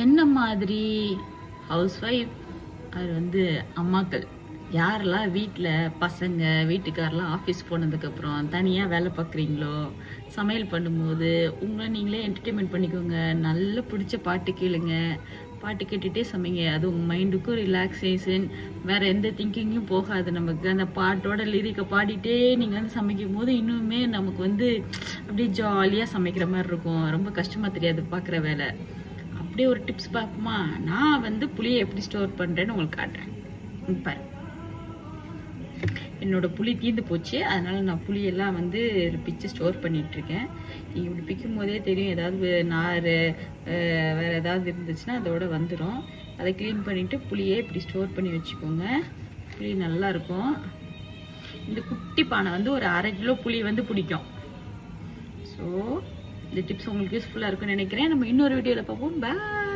என்ன மாதிரி house wife அது வந்து அம்மாக்கள் யாரெல்லாம் வீட்டில் பசங்க வீட்டுக்காரெலாம் ஆஃபீஸ் போனதுக்கப்புறம் தனியாக வேலை பார்க்குறீங்களோ, சமையல் பண்ணும்போது உங்களை நீங்களே என்டர்டெயின்மெண்ட் பண்ணிக்கோங்க. நல்ல பிடிச்ச பாட்டு கேளுங்க. பாட்டு கேட்டுகிட்டே சமைங்க. அது உங்கள் மைண்டுக்கும் ரிலாக்ஸேஷன். வேறு எந்த திங்கிங்கும் போகாது நமக்கு. அந்த பாட்டோட லிரிக்கை பாடிட்டே நீங்கள் வந்து சமைக்கும் போது இன்னுமே நமக்கு வந்து அப்படியே ஜாலியாக சமைக்கிற மாதிரி இருக்கும். ரொம்ப கஷ்டமாக தெரியாது பார்க்குற வேலை. அப்படியே ஒரு டிப்ஸ் பார்ப்போமா? நான் வந்து புளியை எப்படி ஸ்டோர் பண்ணுறேன்னு உங்களுக்கு காட்டுறேன். பாரு, என்னோட புளி தீர்ந்து போச்சு. அதனால நான் புளியெல்லாம் வந்து பிச்சு ஸ்டோர் பண்ணிட்டு இருக்கேன். நீங்கள் இப்படி பிக்கும் போதே தெரியும், ஏதாவது நார் வேறு ஏதாவது இருந்துச்சுன்னா அதோட வந்துடும். அதை க்ளீன் பண்ணிவிட்டு புளியை இப்படி ஸ்டோர் பண்ணி வச்சுக்கோங்க. புளி நல்லா இருக்கும். இந்த குட்டி பானை வந்து ஒரு 1/2 கிலோ புளி வந்து பிடிக்கும். ஸோ இந்த டிப்ஸ் உங்களுக்கு யூஸ்ஃபுல்லாக இருக்குன்னு நினைக்கிறேன். நம்ம இன்னொரு வீடியோவில் பார்ப்போம். பாய்.